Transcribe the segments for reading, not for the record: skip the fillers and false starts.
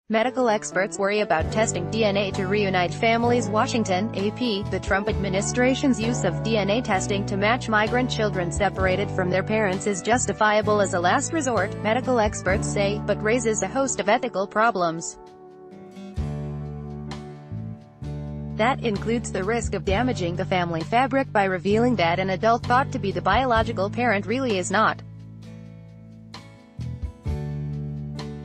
Medical experts worry about testing DNA to reunite families. Washington, AP. The Trump administration's use of DNA testing to match migrant children separated from their parents is justifiable as a last resort, medical experts say, but raises a host of ethical problems. That includes the risk of damaging the family fabric by revealing that an adult thought to be the biological parent really is not.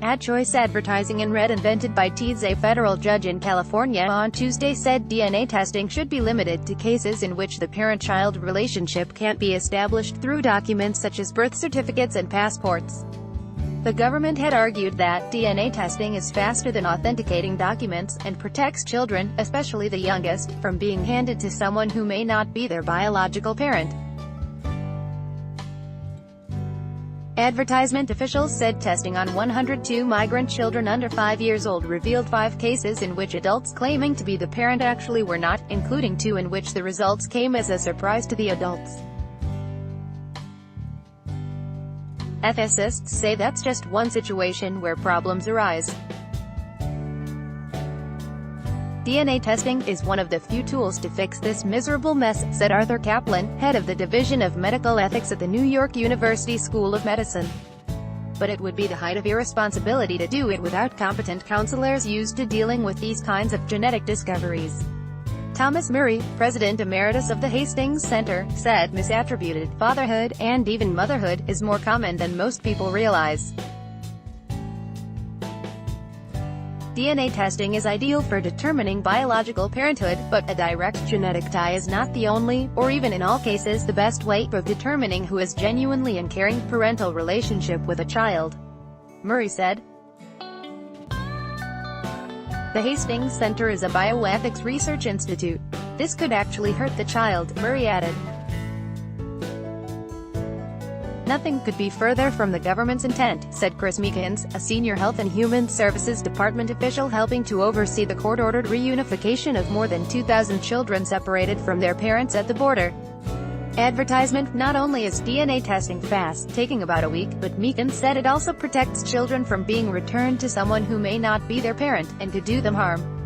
Ad-choice advertising in red invented by Teeds. A federal judge in California on Tuesday said DNA testing should be limited to cases in which the parent-child relationship can't be established through documents such as birth certificates and passports. The government had argued that DNA testing is faster than authenticating documents, and protects children, especially the youngest, from being handed to someone who may not be their biological parent. Advertisement officials said testing on 102 migrant children under 5 years old revealed 5 cases in which adults claiming to be the parent actually were not, including 2 in which the results came as a surprise to the adults. Ethicists say that's just one situation where problems arise. DNA testing is one of the few tools to fix this miserable mess, said Arthur Kaplan, head of the Division of Medical Ethics at the New York University School of Medicine. But it would be the height of irresponsibility to do it without competent counselors used to dealing with these kinds of genetic discoveries. Thomas Murray, president emeritus of the Hastings Center, said misattributed fatherhood, and even motherhood, is more common than most people realize. DNA testing is ideal for determining biological parenthood, but a direct genetic tie is not the only, or even in all cases the best way, of determining who is genuinely in caring parental relationship with a child, Murray said. The Hastings Center is a bioethics research institute. This could actually hurt the child, Murray added. Nothing could be further from the government's intent, said Chris Meekins, a senior Health and Human Services Department official helping to oversee the court-ordered reunification of more than 2,000 children separated from their parents at the border. Advertisement. Not only is DNA testing fast, taking about a week, but Meekins said it also protects children from being returned to someone who may not be their parent, and could do them harm.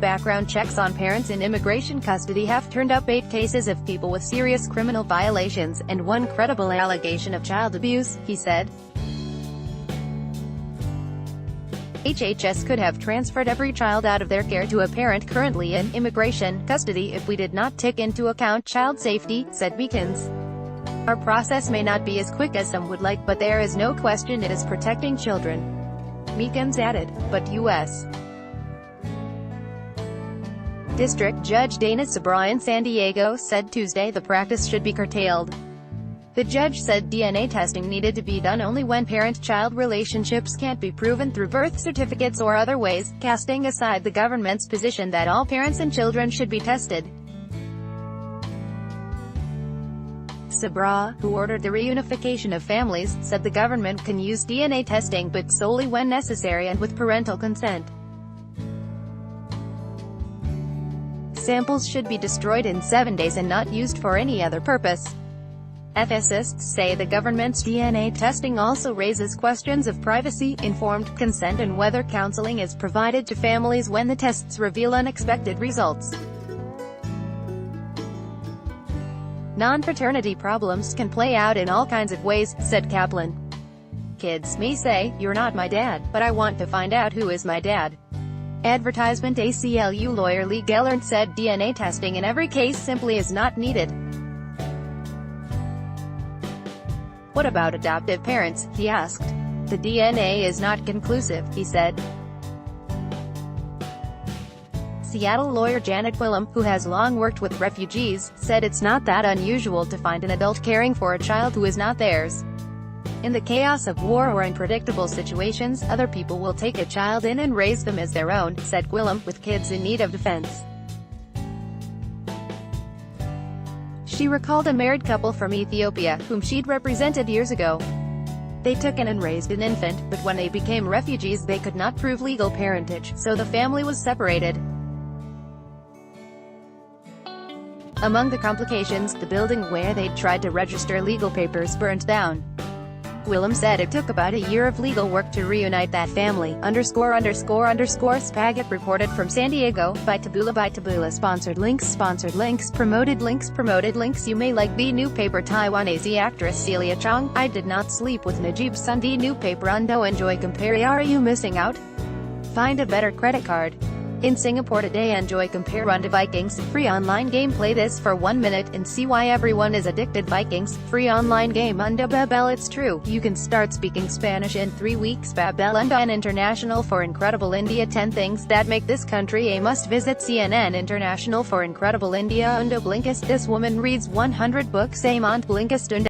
Background checks on parents in immigration custody have turned up 8 cases of people with serious criminal violations, and 1 credible allegation of child abuse, he said. HHS could have transferred every child out of their care to a parent currently in immigration custody if we did not take into account child safety, said Meekins. Our process may not be as quick as some would like, but there is no question it is protecting children, Meekins added. But U.S. District Judge Dana Sabra in San Diego said Tuesday the practice should be curtailed. The judge said DNA testing needed to be done only when parent-child relationships can't be proven through birth certificates or other ways, casting aside the government's position that all parents and children should be tested. Sabra, who ordered the reunification of families, said the government can use DNA testing but solely when necessary and with parental consent. Samples should be destroyed in 7 days and not used for any other purpose. Ethicists say the government's DNA testing also raises questions of privacy, informed consent, and whether counseling is provided to families when the tests reveal unexpected results. Non-paternity problems can play out in all kinds of ways, said Kaplan. Kids may say, "You're not my dad, but I want to find out who is my dad." Advertisement. ACLU lawyer Lee Gellert said DNA testing in every case simply is not needed. What about adoptive parents, he asked. The DNA is not conclusive, he said. Seattle lawyer Janet Quillam, who has long worked with refugees, said it's not that unusual to find an adult caring for a child who is not theirs. In the chaos of war or unpredictable situations, other people will take a child in and raise them as their own, said Quillam, with kids in need of defense. She recalled a married couple from Ethiopia, whom she'd represented years ago. They took in and raised an infant, but when they became refugees they could not prove legal parentage, so the family was separated. Among the complications, the building where they'd tried to register legal papers burned down. Willem said it took about a year of legal work to reunite that family. Spagat reported from San Diego, by Taboola. Sponsored links, promoted links. You may like the new paper. Taiwanese actress Celia Chong, I did not sleep with Najib Sun. The new paper undo enjoy compare. Are you missing out? Find a better credit card. In Singapore today, enjoy compare Run to Vikings, free online game. Play this for 1 minute and see why everyone is addicted. Vikings, free online game. Unda Babel. It's true, you can start speaking Spanish in 3 weeks. Babel Unda and International for Incredible India. 10 things that make this country a must-visit. CNN International for Incredible India. Unda Blinkist. This woman reads 100 books a month. Blinkist Unda.